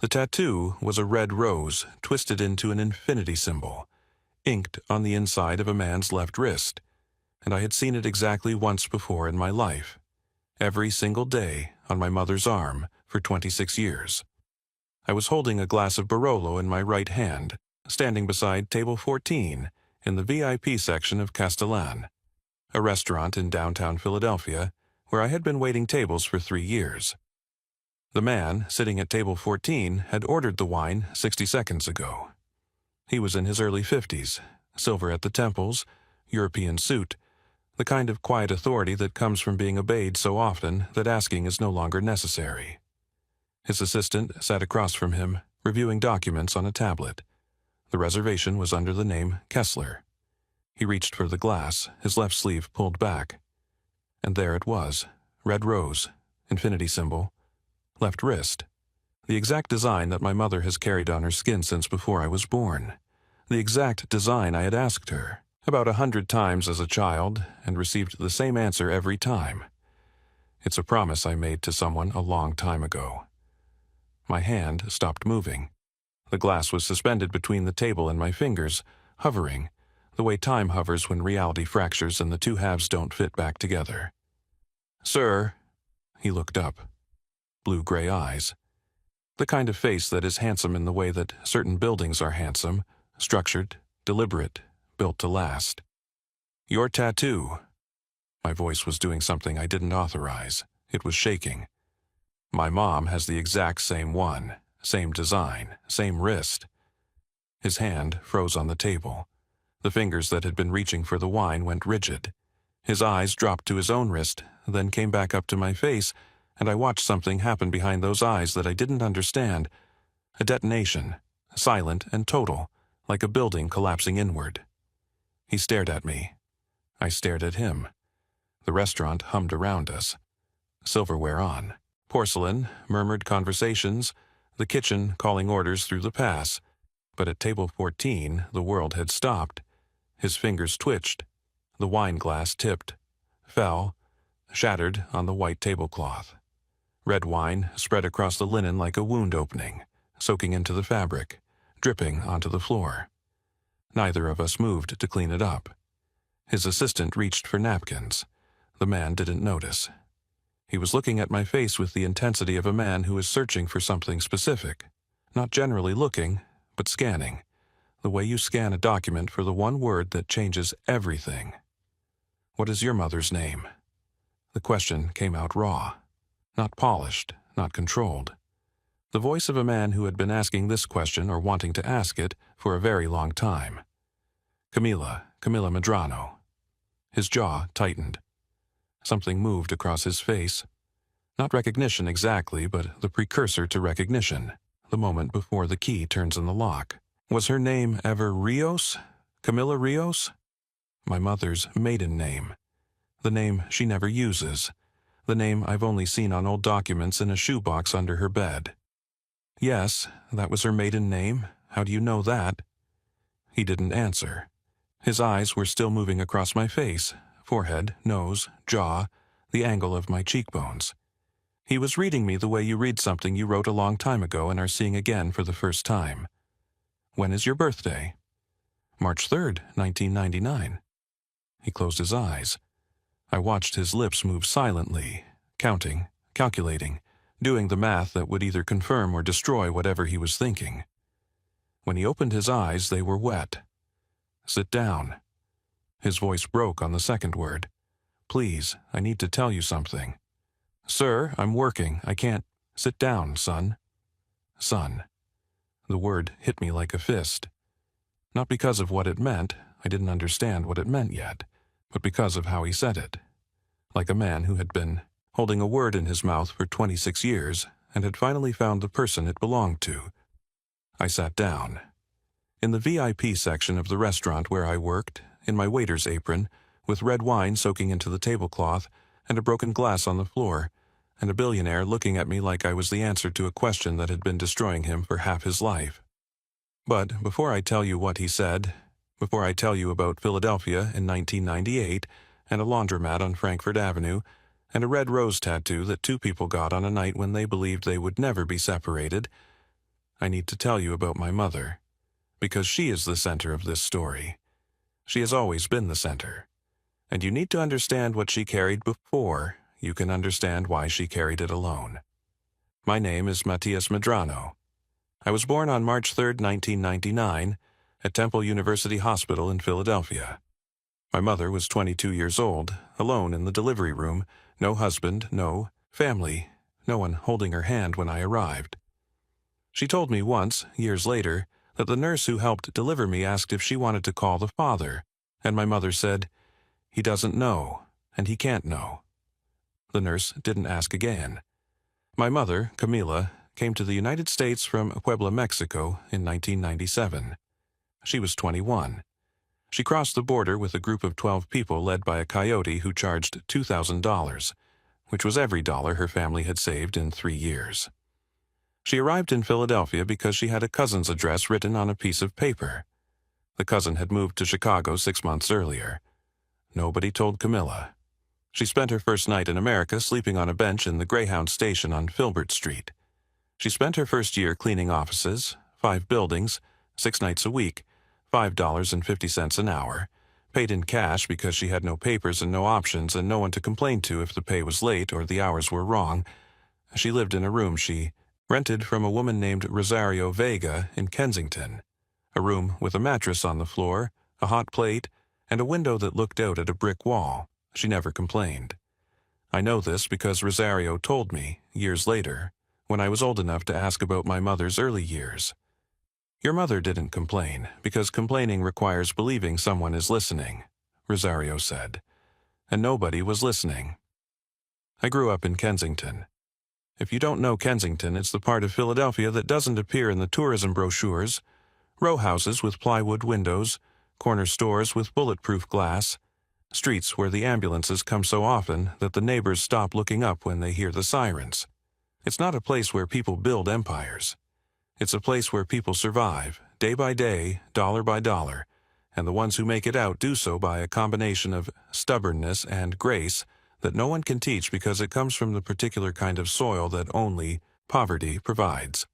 The tattoo was a red rose twisted into an infinity symbol, inked on the inside of a man's left wrist, and I had seen it exactly once before in my life, every single day on my mother's arm for 26 years. I was holding a glass of Barolo in my right hand, standing beside table 14 in the VIP section of Castellan, a restaurant in downtown Philadelphia where I had been waiting tables for 3 years. The man sitting at table 14 had ordered the wine 60 seconds ago. He was in his early 50s, silver at the temples, European suit, the kind of quiet authority that comes from being obeyed so often that asking is no longer necessary. His assistant sat across from him, reviewing documents on a tablet. The reservation was under the name Kessler. He reached for the glass, his left sleeve pulled back. And there it was, red rose, infinity symbol, left wrist. The exact design that my mother has carried on her skin since before I was born. The exact design I had asked her, about 100 times as a child, and received the same answer every time. It's a promise I made to someone a long time ago. My hand stopped moving. The glass was suspended between the table and my fingers, hovering, the way time hovers when reality fractures and the two halves don't fit back together. "Sir," he looked up. Blue-gray eyes. The kind of face that is handsome in the way that certain buildings are handsome, structured, deliberate, built to last. "Your tattoo." My voice was doing something I didn't authorize. It was shaking. "My mom has the exact same one, same design, same wrist." His hand froze on the table. The fingers that had been reaching for the wine went rigid. His eyes dropped to his own wrist, then came back up to my face, and I watched something happen behind those eyes that I didn't understand. A detonation, silent and total, like a building collapsing inward. He stared at me. I stared at him. The restaurant hummed around us. Silverware on. Porcelain, murmured conversations, the kitchen calling orders through the pass. But at table 14, the world had stopped. His fingers twitched. The wine glass tipped, fell, shattered on the white tablecloth. Red wine spread across the linen like a wound opening, soaking into the fabric, dripping onto the floor. Neither of us moved to clean it up. His assistant reached for napkins. The man didn't notice. He was looking at my face with the intensity of a man who is searching for something specific, not generally looking, but scanning, the way you scan a document for the one word that changes everything. "What is your mother's name?" The question came out raw, not polished, not controlled. The voice of a man who had been asking this question or wanting to ask it for a very long time. Camilla Medrano. His jaw tightened. Something moved across his face. Not recognition exactly, but the precursor to recognition, the moment before the key turns in the lock. Was her name ever Rios? Camilla Rios? My mother's maiden name. The name she never uses. The name I've only seen on old documents in a shoebox under her bed. "Yes, that was her maiden name. How do you know that?" He didn't answer. His eyes were still moving across my face, forehead, nose, jaw, the angle of my cheekbones. He was reading me the way you read something you wrote a long time ago and are seeing again for the first time. "When is your birthday?" "March 3rd, 1999. He closed his eyes. I watched his lips move silently, counting, calculating, doing the math that would either confirm or destroy whatever he was thinking. When he opened his eyes, they were wet. "Sit down." His voice broke on the second word. "Please, I need to tell you something." "Sir, I'm working. I can't." "Sit down, son." Son. The word hit me like a fist. Not because of what it meant, I didn't understand what it meant yet, but because of how he said it. Like a man who had been holding a word in his mouth for 26 years and had finally found the person it belonged to. I sat down. In the VIP section of the restaurant where I worked, in my waiter's apron, with red wine soaking into the tablecloth, and a broken glass on the floor, and a billionaire looking at me like I was the answer to a question that had been destroying him for half his life. But before I tell you what he said, before I tell you about Philadelphia in 1998, and a laundromat on Frankfurt Avenue, and a red rose tattoo that two people got on a night when they believed they would never be separated, I need to tell you about my mother, because she is the center of this story. She has always been the center, and you need to understand what she carried before you can understand why she carried it alone. My name is Matias Medrano. I was born on March 3, 1999, at Temple University Hospital in Philadelphia. My mother was 22 years old, alone in the delivery room, no husband, no family, no one holding her hand when I arrived. She told me once, years later, that the nurse who helped deliver me asked if she wanted to call the father, and my mother said, "He doesn't know, and he can't know." The nurse didn't ask again. My mother, Camila, came to the United States from Puebla, Mexico in 1997. She was 21. She crossed the border with a group of 12 people led by a coyote who charged $2,000, which was every dollar her family had saved in 3 years. She arrived in Philadelphia because she had a cousin's address written on a piece of paper. The cousin had moved to Chicago 6 months earlier. Nobody told Camilla. She spent her first night in America sleeping on a bench in the Greyhound station on Filbert Street. She spent her first year cleaning offices, 5 buildings, 6 nights a week, $5.50 an hour, paid in cash because she had no papers and no options and no one to complain to if the pay was late or the hours were wrong. She lived in a room she rented from a woman named Rosario Vega in Kensington, a room with a mattress on the floor, a hot plate, and a window that looked out at a brick wall. She never complained. I know this because Rosario told me, years later, when I was old enough to ask about my mother's early years. "Your mother didn't complain, because complaining requires believing someone is listening," Rosario said. And nobody was listening. I grew up in Kensington. If you don't know Kensington, it's the part of Philadelphia that doesn't appear in the tourism brochures. Row houses with plywood windows, corner stores with bulletproof glass, streets where the ambulances come so often that the neighbors stop looking up when they hear the sirens. It's not a place where people build empires. It's a place where people survive, day by day, dollar by dollar, and the ones who make it out do so by a combination of stubbornness and grace that no one can teach because it comes from the particular kind of soil that only poverty provides.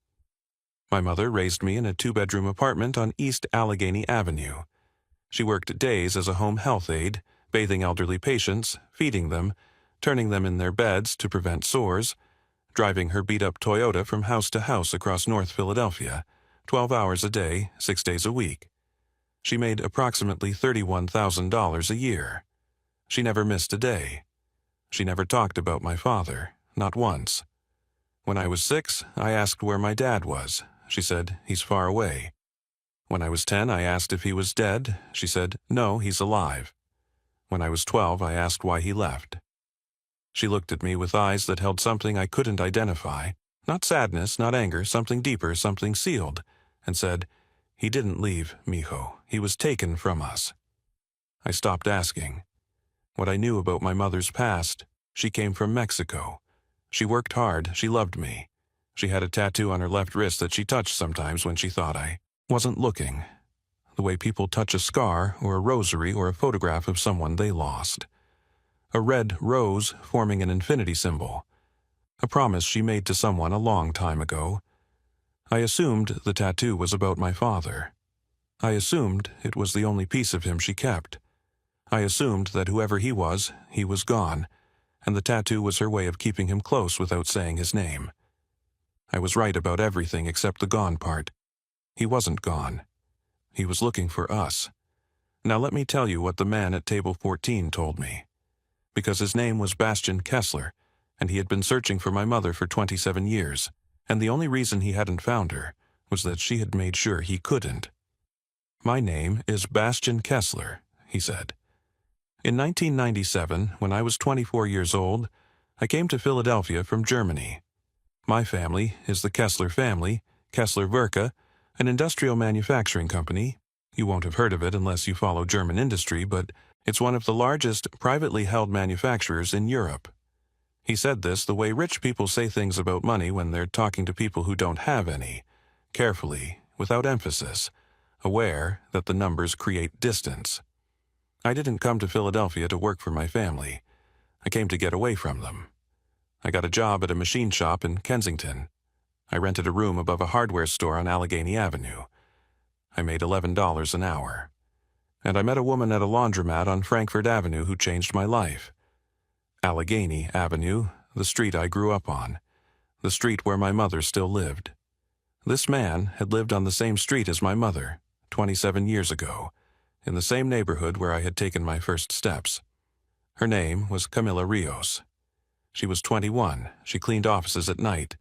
My mother raised me in a 2-bedroom apartment on East Allegheny Avenue. She worked days as a home health aide, bathing elderly patients, feeding them, turning them in their beds to prevent sores, driving her beat-up Toyota from house to house across North Philadelphia, 12 hours a day, 6 days a week. She made approximately $31,000 a year. She never missed a day. She never talked about my father, not once. When I was 6, I asked where my dad was. She said, "He's far away." When I was 10, I asked if he was dead. She said, "No, he's alive." When I was 12, I asked why he left. She looked at me with eyes that held something I couldn't identify, not sadness, not anger, something deeper, something sealed, and said, "He didn't leave, mijo. He was taken from us." I stopped asking. What I knew about my mother's past: she came from Mexico. She worked hard, she loved me. She had a tattoo on her left wrist that she touched sometimes when she thought I wasn't looking, the way people touch a scar or a rosary or a photograph of someone they lost. A red rose forming an infinity symbol, a promise she made to someone a long time ago. I assumed the tattoo was about my father. I assumed it was the only piece of him she kept. I assumed that whoever he was gone, and the tattoo was her way of keeping him close without saying his name. I was right about everything except the gone part. He wasn't gone. He was looking for us. Now let me tell you what the man at table 14 told me. Because his name was Bastian Kessler, and he had been searching for my mother for 27 years, and the only reason he hadn't found her was that she had made sure he couldn't. "My name is Bastian Kessler," he said. In 1997, when I was 24 years old, I came to Philadelphia from Germany. My family is the Kessler family, Kessler Werke, an industrial manufacturing company. You won't have heard of it unless you follow German industry, but it's one of the largest privately held manufacturers in Europe. He said this the way rich people say things about money when they're talking to people who don't have any, carefully, without emphasis, aware that the numbers create distance. I didn't come to Philadelphia to work for my family. I came to get away from them. I got a job at a machine shop in Kensington. I rented a room above a hardware store on Allegheny Avenue. I made $11 an hour. And I met a woman at a laundromat on Frankfurt Avenue who changed my life. Allegheny Avenue, the street I grew up on, the street where my mother still lived. This man had lived on the same street as my mother, 27 years ago, in the same neighborhood where I had taken my first steps. Her name was Camila Rios. She was 21. She cleaned offices at night.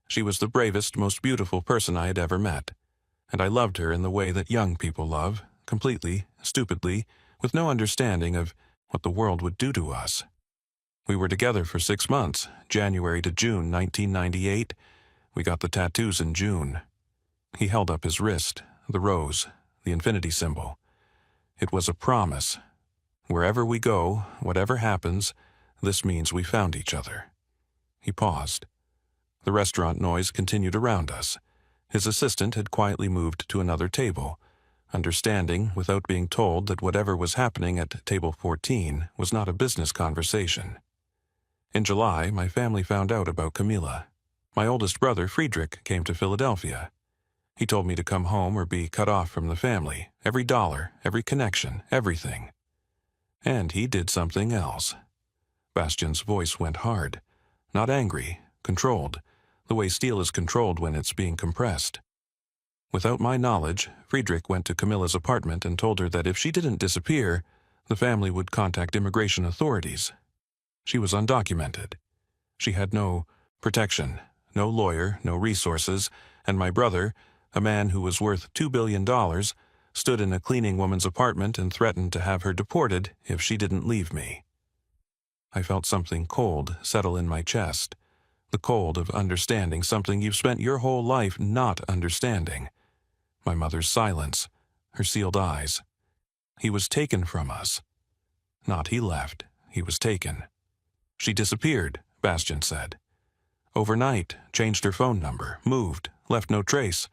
She was the bravest, most beautiful person I had ever met. And I loved her in the way that young people love, completely, stupidly, with no understanding of what the world would do to us. We were together for 6 months, January to June 1998. We got the tattoos in June. He held up his wrist, the rose, the infinity symbol. It was a promise. Wherever we go, whatever happens, this means we found each other. He paused. The restaurant noise continued around us. His assistant had quietly moved to another table, understanding without being told that whatever was happening at table 14 was not a business conversation. In July, my family found out about Camila. My oldest brother, Friedrich, came to Philadelphia. He told me to come home or be cut off from the family, every dollar, every connection, everything. And he did something else. Bastian's voice went hard, not angry, controlled, the way steel is controlled when it's being compressed. Without my knowledge, Friedrich went to Camilla's apartment and told her that if she didn't disappear, the family would contact immigration authorities. She was undocumented. She had no protection, no lawyer, no resources, and my brother, a man who was worth $2 billion, stood in a cleaning woman's apartment and threatened to have her deported if she didn't leave me. I felt something cold settle in my chest, the cold of understanding something you've spent your whole life not understanding. My mother's silence, her sealed eyes. He was taken from us. Not he left, he was taken. She disappeared, Bastian said. Overnight, changed her phone number, moved, left no trace.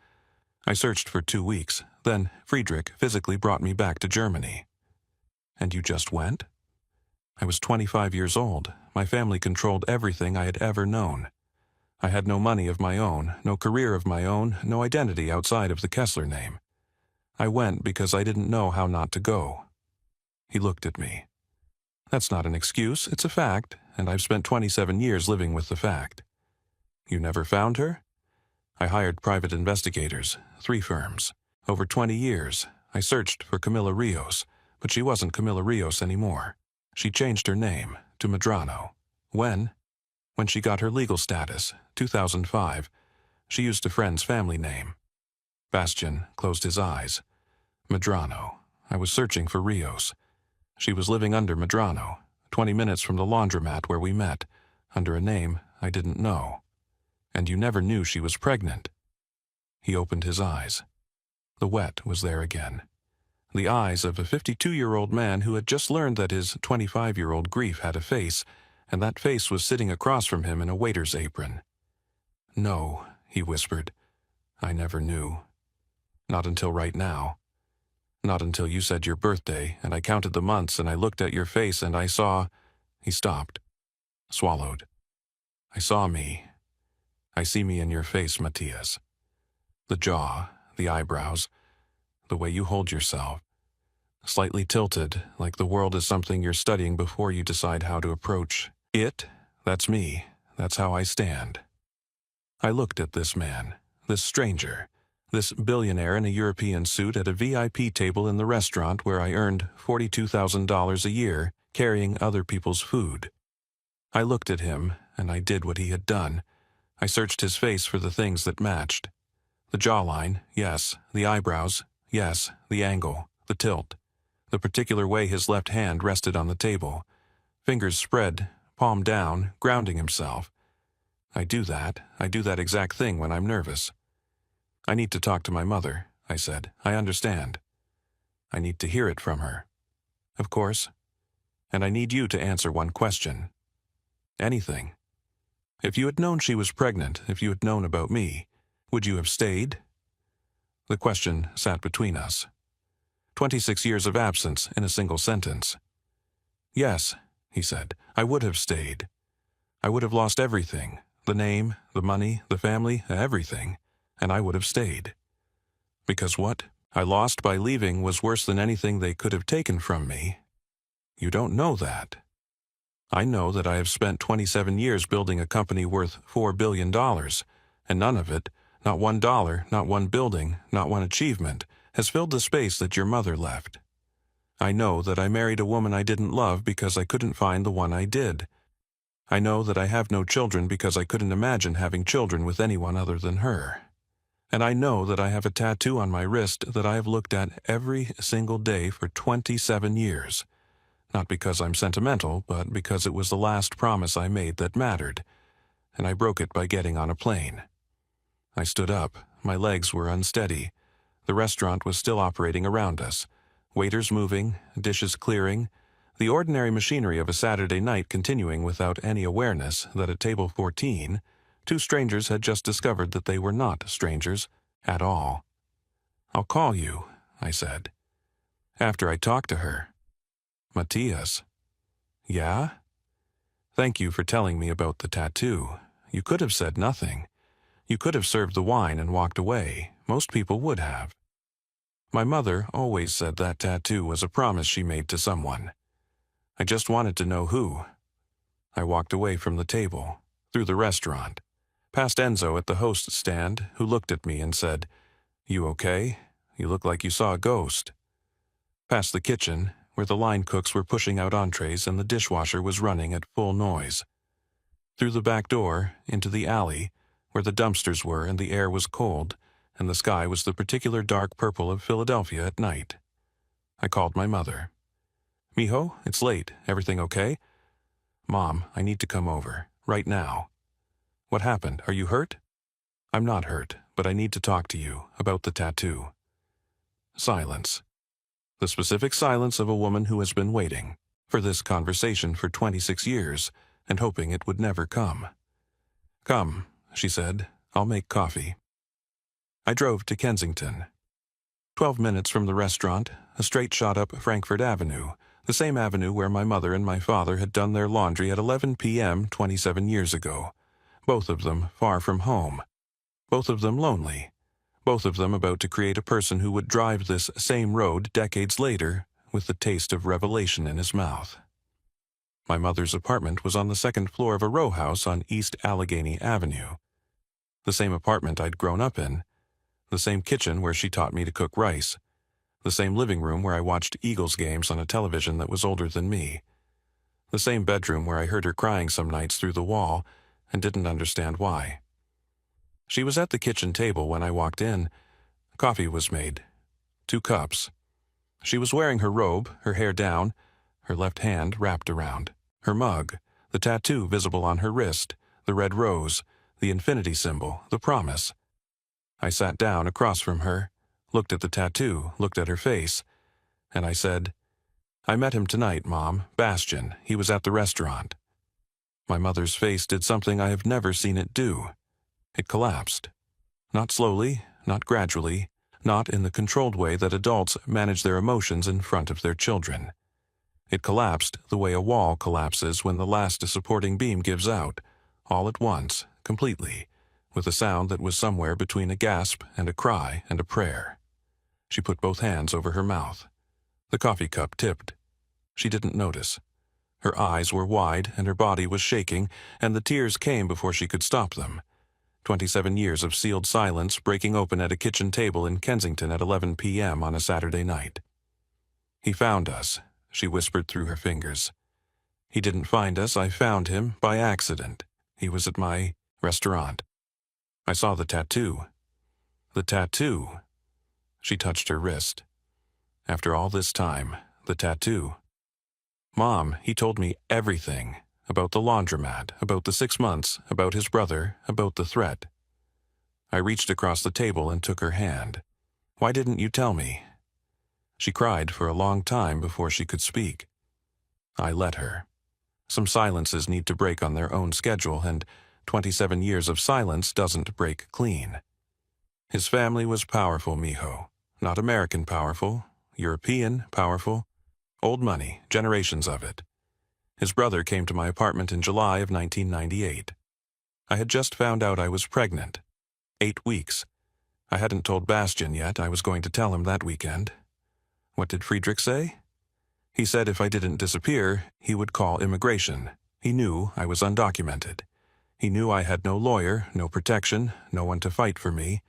I searched for 2 weeks, then Friedrich physically brought me back to Germany. And you just went? I was 25 years old. My family controlled everything I had ever known. I had no money of my own, no career of my own, no identity outside of the Kessler name. I went because I didn't know how not to go. He looked at me. That's not an excuse, it's a fact, and I've spent 27 years living with the fact. You never found her? I hired private investigators, 3 firms. Over 20 years, I searched for Camila Rios, but she wasn't Camila Rios anymore. She changed her name to Medrano. When? When she got her legal status, 2005. She used a friend's family name. Bastian closed his eyes. Medrano. I was searching for Rios. She was living under Medrano, 20 minutes from the laundromat where we met, under a name I didn't know. And you never knew she was pregnant. He opened his eyes. The wet was there again. The eyes of a 52-year-old man who had just learned that his 25-year-old grief had a face, and that face was sitting across from him in a waiter's apron. No, he whispered. I never knew. Not until right now. Not until you said your birthday, and I counted the months, and I looked at your face, and I saw... He stopped. Swallowed. I saw me. I see me in your face, Matthias. The jaw, the eyebrows, the way you hold yourself. Slightly tilted, like the world is something you're studying before you decide how to approach it. That's me. That's how I stand. I looked at this man, this stranger, this billionaire in a European suit at a VIP table in the restaurant where I earned $42,000 a year carrying other people's food. I looked at him, and I did what he had done. I searched his face for the things that matched. The jawline, yes. The eyebrows, yes. The angle, the tilt. The particular way his left hand rested on the table. Fingers spread, palm down, grounding himself. I do that exact thing when I'm nervous. I need to talk to my mother, I said. I understand. I need to hear it from her. Of course. And I need you to answer one question. Anything. If you had known she was pregnant, if you had known about me, would you have stayed? The question sat between us. 26 years of absence in a single sentence. Yes, he said, I would have stayed. I would have lost everything, The name, the money, the family, everything, and I would have stayed. Because what I lost by leaving was worse than anything they could have taken from me. You don't know that. I know that I have spent 27 years building a company worth $4 billion, and none of it, not $1, not one building, not one achievement, has filled the space that your mother left. I know that I married a woman I didn't love because I couldn't find the one I did. I know that I have no children because I couldn't imagine having children with anyone other than her. And I know that I have a tattoo on my wrist that I have looked at every single day for 27 years. Not because I'm sentimental, but because it was the last promise I made that mattered, and I broke it by getting on a plane. I stood up. My legs were unsteady. The restaurant was still operating around us. Waiters moving, dishes clearing, the ordinary machinery of a Saturday night continuing without any awareness that at table 14, two strangers had just discovered that they were not strangers at all. "I'll call you," I said. "After I talk to her." "Matthias." "Yeah?" "Thank you for telling me about the tattoo. You could have said nothing. You could have served the wine and walked away. Most people would have. My mother always said that tattoo was a promise she made to someone. I just wanted to know who." I walked away from the table, through the restaurant, past Enzo at the host stand, who looked at me and said, "You okay? You look like you saw a ghost." Past the kitchen, where the line cooks were pushing out entrees and the dishwasher was running at full noise. Through the back door, into the alley, where the dumpsters were and the air was cold, and the sky was the particular dark purple of Philadelphia at night. I called my mother. "Mijo, it's late. Everything okay?" "Mom, I need to come over. Right now." "What happened? Are you hurt?" "I'm not hurt, but I need to talk to you about the tattoo." Silence. The specific silence of a woman who has been waiting for this conversation for 26 years and hoping it would never come. "Come," she said. "I'll make coffee." I drove to Kensington. 12 minutes from the restaurant, a straight shot up Frankfurt Avenue, the same avenue where my mother and my father had done their laundry at 11 p.m. 27 years ago. Both of them far from home. Both of them lonely. Both of them about to create a person who would drive this same road decades later with the taste of revelation in his mouth. My mother's apartment was on the second floor of a row house on East Allegheny Avenue. The same apartment I'd grown up in. The same kitchen where she taught me to cook rice. The same living room where I watched Eagles games on a television that was older than me. The same bedroom where I heard her crying some nights through the wall and didn't understand why. She was at the kitchen table when I walked in. Coffee was made. 2 cups. She was wearing her robe, her hair down, her left hand wrapped around. Her mug, the tattoo visible on her wrist, the red rose, the infinity symbol, the promise. I sat down across from her, looked at the tattoo, looked at her face, and I said, "I met him tonight, Mom, Bastian. He was at the restaurant." My mother's face did something I have never seen it do. It collapsed. Not slowly, not gradually, not in the controlled way that adults manage their emotions in front of their children. It collapsed the way a wall collapses when the last supporting beam gives out, all at once, completely, with a sound that was somewhere between a gasp and a cry and a prayer. She put both hands over her mouth. The coffee cup tipped. She didn't notice. Her eyes were wide and her body was shaking, and the tears came before she could stop them. 27 years of sealed silence breaking open at a kitchen table in Kensington at 11 p.m. on a Saturday night. "He found us," she whispered through her fingers. "He didn't find us, I found him by accident. He was at my restaurant. I saw the tattoo." "The tattoo?" She touched her wrist. "After all this time, the tattoo." "Mom, he told me everything. About the laundromat, about the 6 months, about his brother, about the threat." I reached across the table and took her hand. "Why didn't you tell me?" She cried for a long time before she could speak. I let her. Some silences need to break on their own schedule, and 27 years of silence doesn't break clean. His family was powerful, Mijo. Not American powerful, European powerful. Old money, generations of it. His brother came to my apartment in July of 1998. I had just found out I was pregnant. 8 weeks. I hadn't told Bastian yet. I was going to tell him that weekend. What did Friedrich say? He said if I didn't disappear, he would call immigration. He knew I was undocumented. He knew I had no lawyer, no protection, no one to fight for me.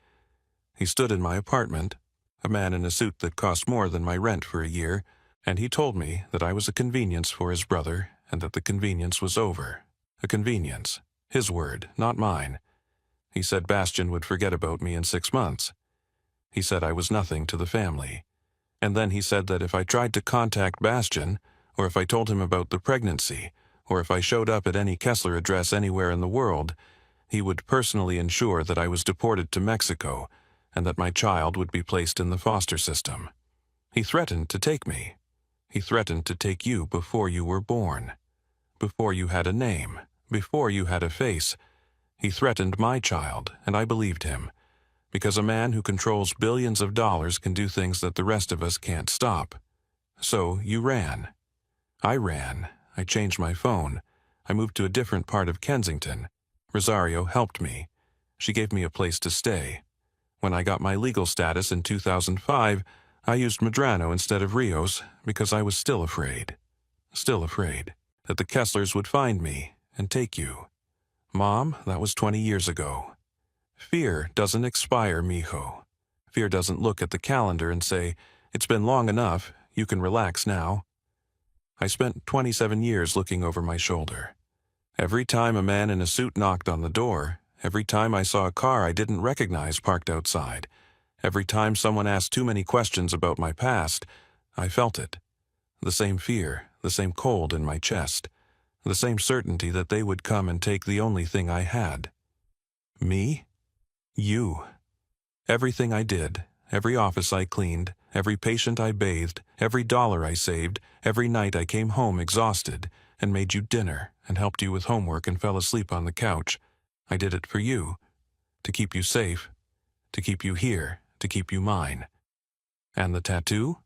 He stood in my apartment, a man in a suit that cost more than my rent for a year, and he told me that I was a convenience for his brother and that the convenience was over. A convenience. His word, not mine. He said Bastian would forget about me in 6 months. He said I was nothing to the family. And then he said that if I tried to contact Bastian, or if I told him about the pregnancy, or if I showed up at any Kessler address anywhere in the world, he would personally ensure that I was deported to Mexico and that my child would be placed in the foster system. He threatened to take me. He threatened to take you before you were born, before you had a name, before you had a face. He threatened my child, and I believed him, because a man who controls billions of dollars can do things that the rest of us can't stop. So you ran. I ran. I changed my phone. I moved to a different part of Kensington. Rosario helped me. She gave me a place to stay. When I got my legal status in 2005, I used Medrano instead of Rios because I was still afraid that the Kesslers would find me and take you. Mom, that was 20 years ago. Fear doesn't expire, mijo. Fear doesn't look at the calendar and say, it's been long enough, you can relax now. I spent 27 years looking over my shoulder. Every time a man in a suit knocked on the door, every time I saw a car I didn't recognize parked outside, every time someone asked too many questions about my past, I felt it. The same fear, the same cold in my chest, the same certainty that they would come and take the only thing I had. Me? You. Everything I did, every office I cleaned, every patient I bathed, every dollar I saved, every night I came home exhausted and made you dinner and helped you with homework and fell asleep on the couch. I did it for you, to keep you safe, to keep you here, to keep you mine. And the tattoo?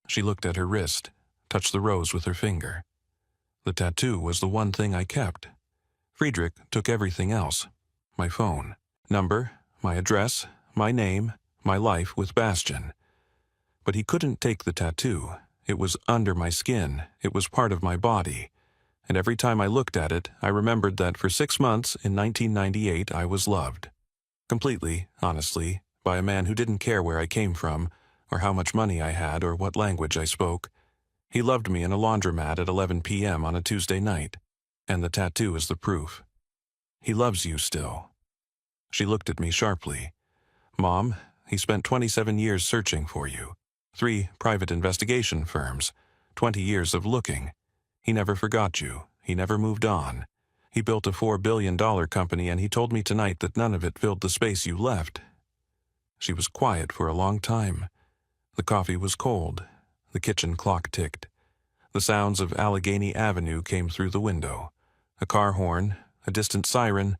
She looked at her wrist, touched the rose with her finger. The tattoo was the one thing I kept. Friedrich took everything else. My phone, number, my address, my name, my life with Bastian. But he couldn't take the tattoo. It was under my skin. It was part of my body. And every time I looked at it, I remembered that for 6 months in 1998 I was loved. Completely, honestly, by a man who didn't care where I came from, or how much money I had, or what language I spoke. He loved me in a laundromat at 11 p.m. on a Tuesday night. And the tattoo is the proof. He loves you still. She looked at me sharply. Mom, he spent 27 years searching for you. 3 private investigation firms. 20 years of looking. He never forgot you. He never moved on. He built a $4 billion company, and he told me tonight that none of it filled the space you left. She was quiet for a long time. The coffee was cold. The kitchen clock ticked. The sounds of Allegheny Avenue came through the window. A car horn, a distant siren,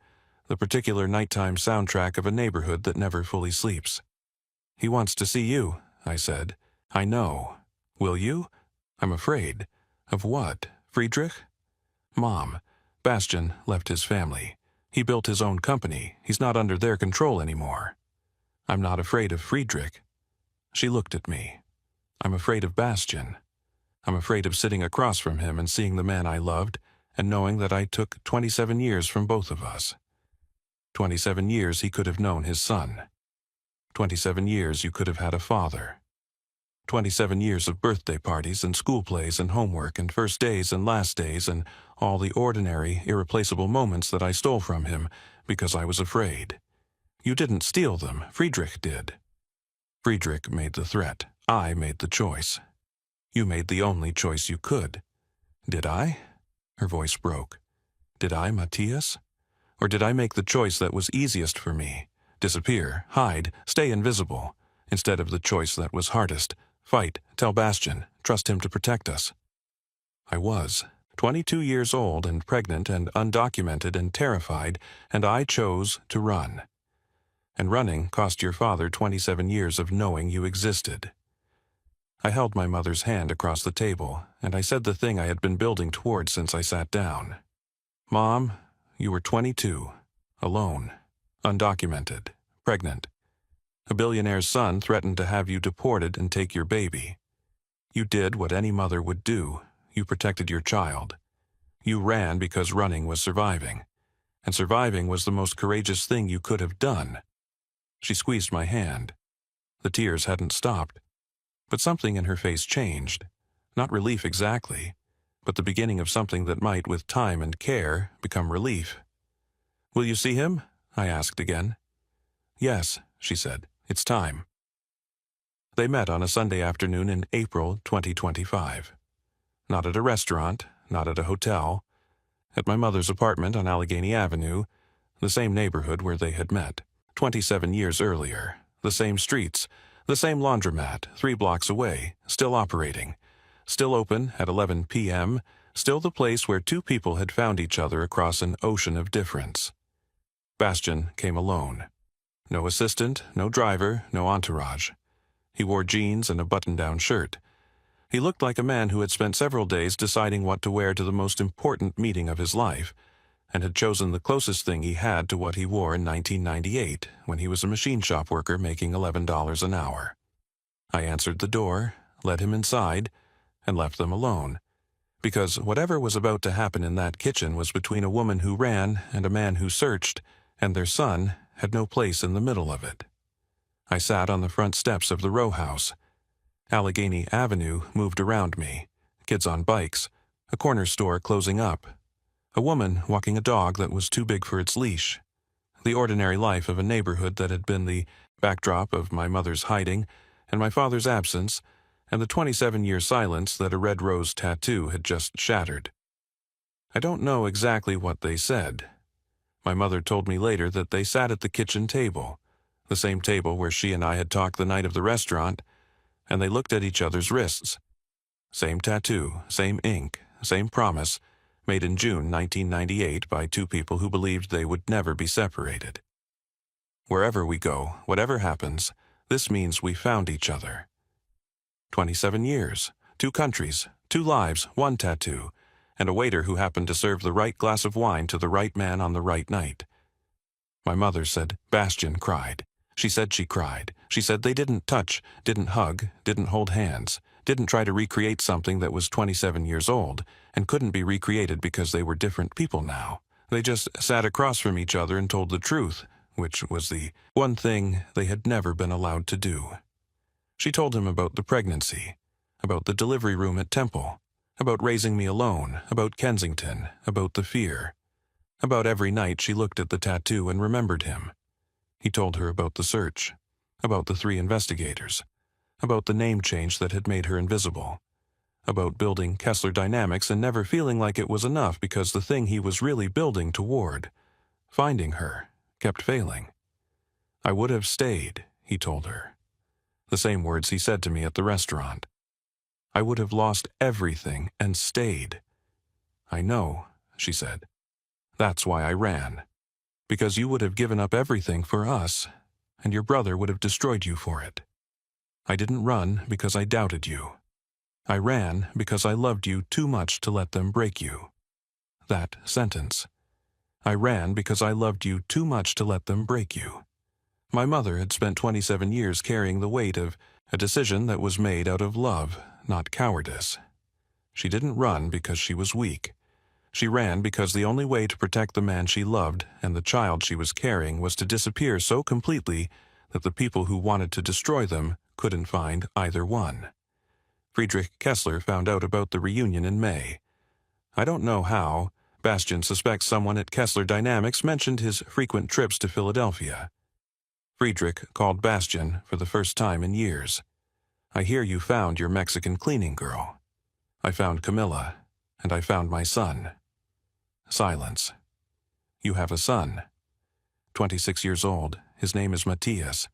the particular nighttime soundtrack of a neighborhood that never fully sleeps. He wants to see you, I said. I know. Will you? I'm afraid. Of what? Friedrich? Mom, Bastian left his family. He built his own company. He's not under their control anymore. I'm not afraid of Friedrich. She looked at me. I'm afraid of Bastian. I'm afraid of sitting across from him and seeing the man I loved and knowing that I took 27 years from both of us. 27 years he could have known his son. 27 years you could have had a father. 27 years of birthday parties and school plays and homework and first days and last days and all the ordinary, irreplaceable moments that I stole from him because I was afraid. You didn't steal them. Friedrich did. Friedrich made the threat. I made the choice. You made the only choice you could. Did I? Her voice broke. Did I, Matthias? Or did I make the choice that was easiest for me? Disappear, hide, stay invisible, instead of the choice that was hardest. Fight, tell Bastian, trust him to protect us. I was 22 years old and pregnant and undocumented and terrified, and I chose to run. And running cost your father 27 years of knowing you existed. I held my mother's hand across the table, and I said the thing I had been building toward since I sat down. Mom, you were 22. alone, undocumented, pregnant. A billionaire's son threatened to have you deported and take your baby. You did what any mother would do. You protected your child. You ran because running was surviving, and surviving was the most courageous thing you could have done. She squeezed my hand. The tears hadn't stopped, but something in her face changed. Not relief exactly, but the beginning of something that might, with time and care, become relief. "Will you see him?" I asked again. "Yes," she said. "It's time." They met on a Sunday afternoon in April 2025. Not at a restaurant, not at a hotel. At my mother's apartment on Allegheny Avenue, the same neighborhood where they had met 27 years earlier. The same streets, the same laundromat 3 blocks away, still operating, still open at 11 p.m., still the place where two people had found each other across an ocean of difference. Bastian came alone. No assistant, no driver, no entourage. He wore jeans and a button-down shirt. He looked like a man who had spent several days deciding what to wear to the most important meeting of his life, and had chosen the closest thing he had to what he wore in 1998, when he was a machine shop worker making $11 an hour. I answered the door, led him inside, and left them alone, because whatever was about to happen in that kitchen was between a woman who ran and a man who searched, and their son had no place in the middle of it. I sat on the front steps of the row house. Allegheny Avenue moved around me, kids on bikes, a corner store closing up, a woman walking a dog that was too big for its leash, the ordinary life of a neighborhood that had been the backdrop of my mother's hiding and my father's absence, and the 27-year silence that a red rose tattoo had just shattered. I don't know exactly what they said. My mother told me later that they sat at the kitchen table, the same table where she and I had talked the night of the restaurant, and they looked at each other's wrists. Same tattoo, same ink, same promise, made in June 1998 by two people who believed they would never be separated. Wherever we go, whatever happens, this means we found each other. 27 years, 2 countries, 2 lives, 1 tattoo, and a waiter who happened to serve the right glass of wine to the right man on the right night. My mother said Bastian cried. She said she cried. She said they didn't touch, didn't hug, didn't hold hands, didn't try to recreate something that was 27 years old and couldn't be recreated because they were different people now. They just sat across from each other and told the truth, which was the one thing they had never been allowed to do. She told him about the pregnancy, about the delivery room at Temple, about raising me alone, about Kensington, about the fear. About every night she looked at the tattoo and remembered him. He told her about the search, about the 3 investigators, about the name change that had made her invisible, about building Kessler Dynamics and never feeling like it was enough because the thing he was really building toward, finding her, kept failing. "I would have stayed," he told her. The same words he said to me at the restaurant. "I would have lost everything and stayed." "I know," she said. "That's why I ran. Because you would have given up everything for us, and your brother would have destroyed you for it. I didn't run because I doubted you. I ran because I loved you too much to let them break you." That sentence. I ran because I loved you too much to let them break you. My mother had spent 27 years carrying the weight of a decision that was made out of love, not cowardice. She didn't run because she was weak. She ran because the only way to protect the man she loved and the child she was carrying was to disappear so completely that the people who wanted to destroy them couldn't find either one. Friedrich Kessler found out about the reunion in May. I don't know how. Bastian suspects someone at Kessler Dynamics mentioned his frequent trips to Philadelphia. Friedrich called Bastian for the first time in years. "I hear you found your Mexican cleaning girl." "I found Camilla, and I found my son." Silence. "You have a son. 26 years old. His name is Matthias.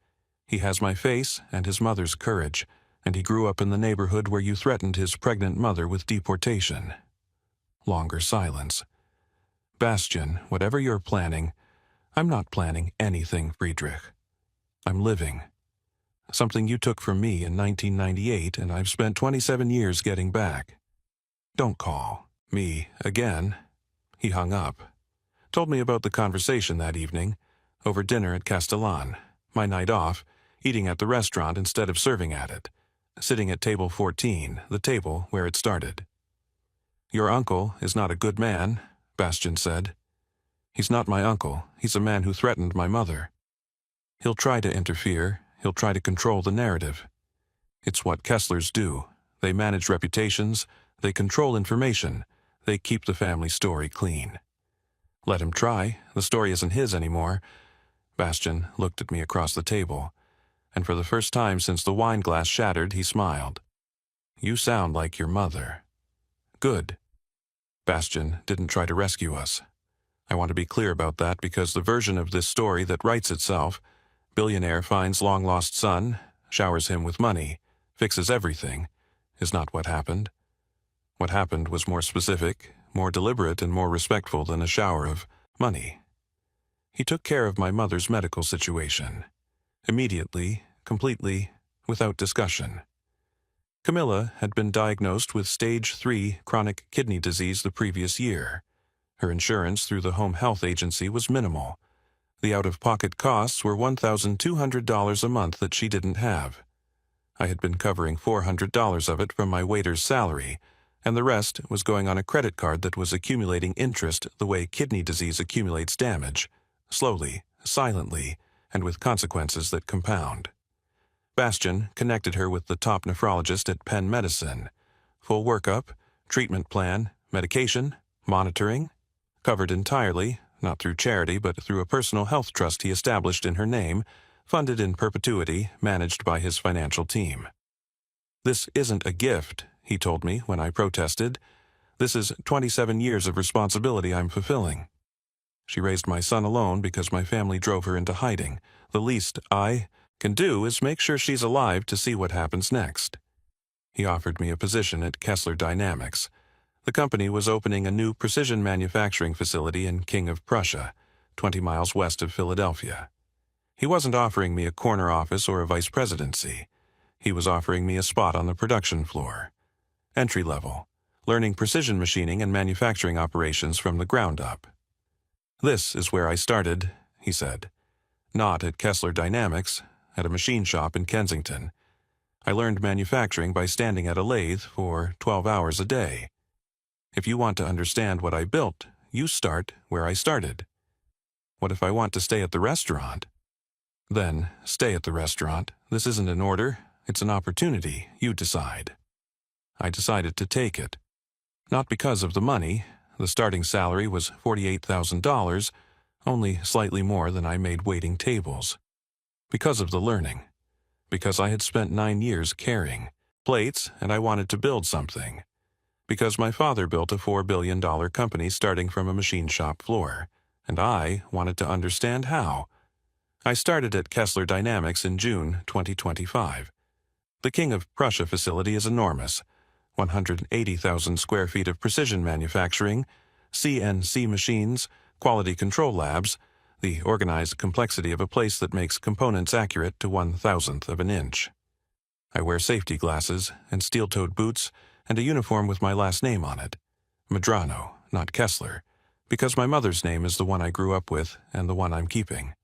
He has my face and his mother's courage, and he grew up in the neighborhood where you threatened his pregnant mother with deportation." Longer silence. "Bastian, whatever you're planning, I'm not planning anything, Friedrich. I'm living. Something you took from me in 1998 and I've spent 27 years getting back. Don't call me again." He hung up. told me about the conversation that evening, over dinner at Castellan, my night off, eating at the restaurant instead of serving at it, sitting at table 14, the table where it started. "Your uncle is not a good man," Bastian said. "He's not my uncle. He's a man who threatened my mother. He'll try to interfere. He'll try to control the narrative. It's what Kesslers do. They manage reputations. They control information. They keep the family story clean. Let him try. The story isn't his anymore." Bastian looked at me across the table, and for the first time since the wine glass shattered, he smiled. "You sound like your mother." "Good." Bastian didn't try to rescue us. I want to be clear about that because the version of this story that writes itself, billionaire finds long-lost son, showers him with money, fixes everything, is not what happened. What happened was more specific, more deliberate, and more respectful than a shower of money. He took care of my mother's medical situation. Immediately, completely, without discussion. Camilla had been diagnosed with stage 3 chronic kidney disease the previous year. Her insurance through the home health agency was minimal. The out-of-pocket costs were $1,200 a month that she didn't have. I had been covering $400 of it from my waiter's salary, and the rest was going on a credit card that was accumulating interest the way kidney disease accumulates damage, slowly, silently, and with consequences that compound. Bastian connected her with the top nephrologist at Penn Medicine. Full workup, treatment plan, medication, monitoring, covered entirely, not through charity but through a personal health trust he established in her name, funded in perpetuity, managed by his financial team. "This isn't a gift," he told me when I protested. "This is 27 years of responsibility I'm fulfilling. She raised my son alone because my family drove her into hiding. The least I can do is make sure she's alive to see what happens next." He offered me a position at Kessler Dynamics. The company was opening a new precision manufacturing facility in King of Prussia, 20 miles west of Philadelphia. He wasn't offering me a corner office or a vice presidency. He was offering me a spot on the production floor. Entry level, learning precision machining and manufacturing operations from the ground up. "This is where I started," he said. "Not at Kessler Dynamics, at a machine shop in Kensington. I learned manufacturing by standing at a lathe for 12 hours a day. If you want to understand what I built, you start where I started. What if I want to stay at the restaurant? Then stay at the restaurant. This isn't an order, it's an opportunity. You decide." I decided to take it. Not because of the money. The starting salary was $48,000, only slightly more than I made waiting tables. Because of the learning. Because I had spent 9 years carrying plates and I wanted to build something. Because my father built a $4 billion company starting from a machine shop floor, and I wanted to understand how. I started at Kessler Dynamics in June 2025. The King of Prussia facility is enormous. 180,000 square feet of precision manufacturing, CNC machines, quality control labs, the organized complexity of a place that makes components accurate to 1/1000th of an inch. I wear safety glasses and steel-toed boots and a uniform with my last name on it. Medrano, not Kessler, because my mother's name is the one I grew up with and the one I'm keeping.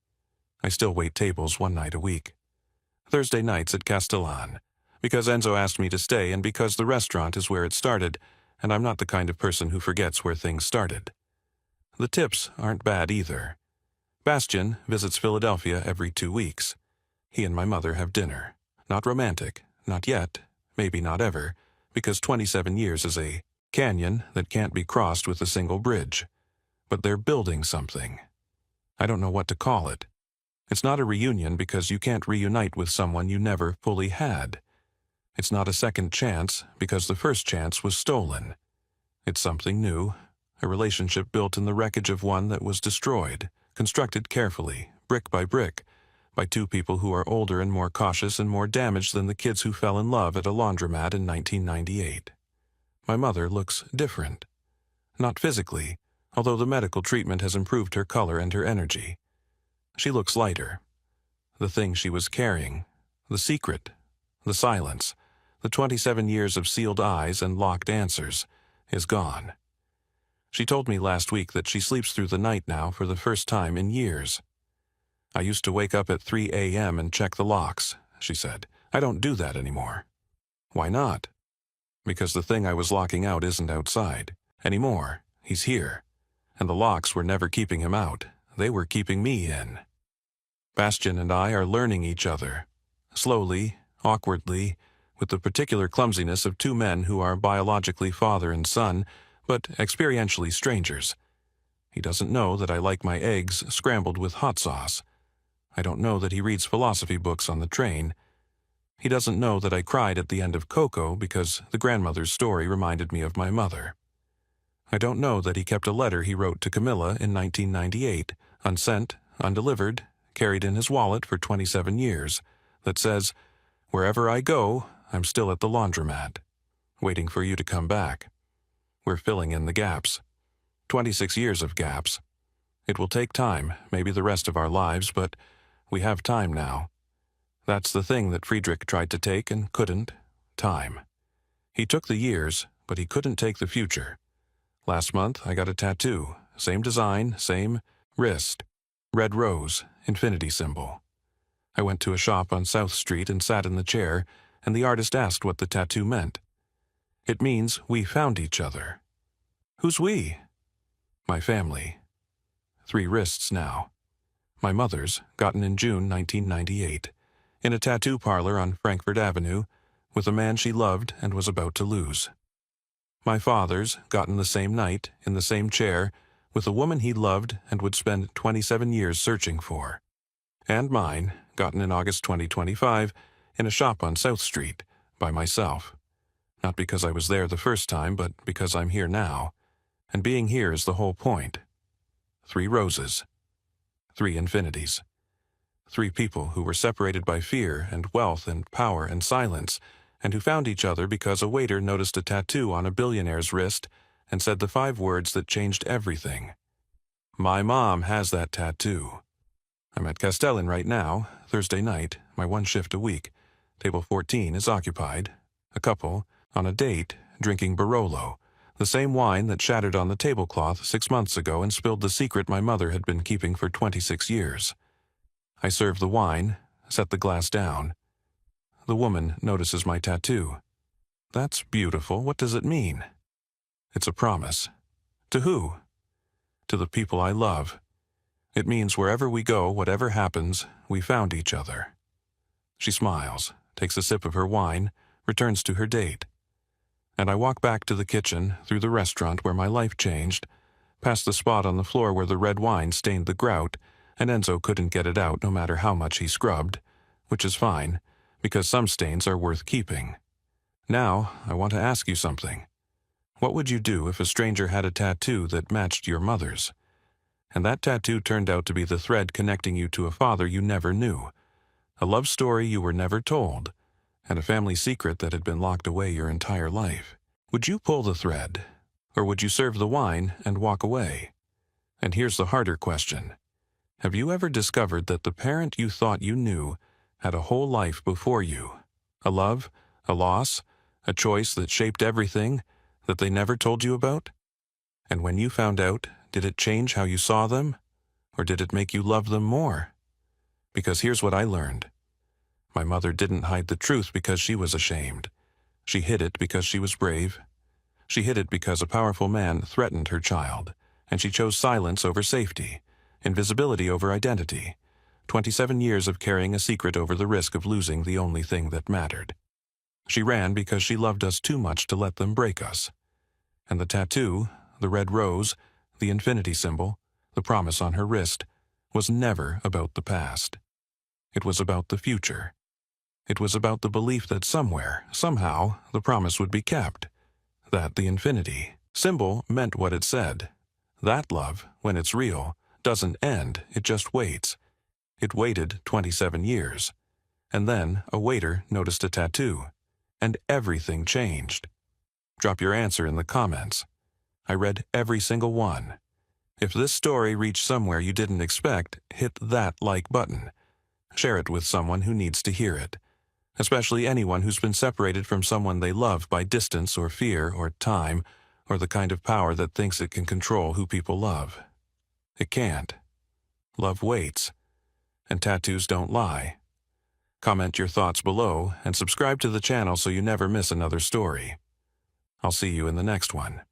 I still wait tables 1 night a week. Thursday nights at Castellan, because Enzo asked me to stay and because the restaurant is where it started, and I'm not the kind of person who forgets where things started. The tips aren't bad either. Bastian visits Philadelphia every 2 weeks. He and my mother have dinner. Not romantic, not yet, maybe not ever, because 27 years is a canyon that can't be crossed with a single bridge. But they're building something. I don't know what to call it. It's not a reunion because you can't reunite with someone you never fully had. It's not a second chance because the first chance was stolen. It's something new, a relationship built in the wreckage of one that was destroyed, constructed carefully, brick by 2 people who are older and more cautious and more damaged than the kids who fell in love at a laundromat in 1998. My mother looks different. Not physically, although the medical treatment has improved her color and her energy. She looks lighter. The thing she was carrying, the secret, the silence, the 27 years of sealed eyes and locked answers, is gone. She told me last week that she sleeps through the night now for the first time in years. I used to wake up at 3 a.m. and check the locks, she said. I don't do that anymore. Why not? Because the thing I was locking out isn't outside anymore. He's here. And the locks were never keeping him out. They were keeping me in. Bastian and I are learning each other. Slowly, awkwardly, with the particular clumsiness of two men who are biologically father and son, but experientially strangers. He doesn't know that I like my eggs scrambled with hot sauce. I don't know that he reads philosophy books on the train. He doesn't know that I cried at the end of Coco because the grandmother's story reminded me of my mother. I don't know that he kept a letter he wrote to Camilla in 1998, unsent, undelivered, carried in his wallet for 27 years, that says, "Wherever I go, I'm still at the laundromat, waiting for you to come back." We're filling in the gaps. 26 years of gaps. It will take time, maybe the rest of our lives, but we have time now. That's the thing that Friedrich tried to take and couldn't. Time. He took the years, but he couldn't take the future. Last month, I got a tattoo. Same design, same wrist. Red rose, infinity symbol. I went to a shop on South Street and sat in the chair, and the artist asked what the tattoo meant. It means we found each other. Who's we? My family. 3 wrists now. My mother's, gotten in June 1998, in a tattoo parlor on Frankfurt Avenue, with a man she loved and was about to lose. My father's, gotten the same night, in the same chair, with a woman he loved and would spend 27 years searching for. And mine, gotten in August 2025, in a shop on South Street, by myself. Not because I was there the first time, but because I'm here now. And being here is the whole point. 3 roses. 3 infinities. 3 people who were separated by fear and wealth and power and silence, and who found each other because a waiter noticed a tattoo on a billionaire's wrist and said the 5 words that changed everything. My mom has that tattoo. I'm at Castellan right now, Thursday night, my 1 shift a week. Table 14 is occupied. A couple, on a date, drinking Barolo, the same wine that shattered on the tablecloth 6 months ago and spilled the secret my mother had been keeping for 26 years. I serve the wine, set the glass down. The woman notices my tattoo. That's beautiful. What does it mean? It's a promise. To who? To the people I love. It means wherever we go, whatever happens, we found each other. She smiles, takes a sip of her wine, returns to her date. And I walk back to the kitchen, through the restaurant where my life changed, past the spot on the floor where the red wine stained the grout, and Enzo couldn't get it out no matter how much he scrubbed, which is fine, because some stains are worth keeping. Now, I want to ask you something. What would you do if a stranger had a tattoo that matched your mother's? And that tattoo turned out to be the thread connecting you to a father you never knew, a love story you were never told, and a family secret that had been locked away your entire life. Would you pull the thread, or would you serve the wine and walk away? And here's the harder question. Have you ever discovered that the parent you thought you knew had a whole life before you? A love, a loss, a choice that shaped everything that they never told you about? And when you found out, did it change how you saw them? Or did it make you love them more? Because here's what I learned. My mother didn't hide the truth because she was ashamed. She hid it because she was brave. She hid it because a powerful man threatened her child, and she chose silence over safety, invisibility over identity, 27 years of carrying a secret over the risk of losing the only thing that mattered. She ran because she loved us too much to let them break us. And the tattoo, the red rose, the infinity symbol, the promise on her wrist, was never about the past. It was about the future. It was about the belief that somewhere, somehow, the promise would be kept. That the infinity symbol meant what it said. That love, when it's real, doesn't end, it just waits. It waited 27 years. And then a waiter noticed a tattoo. And everything changed. Drop your answer in the comments. I read every single one. If this story reached somewhere you didn't expect, hit that like button. Share it with someone who needs to hear it. Especially anyone who's been separated from someone they love by distance or fear or time, or the kind of power that thinks it can control who people love. It can't. Love waits, and tattoos don't lie. Comment your thoughts below and subscribe to the channel so you never miss another story. I'll see you in the next one.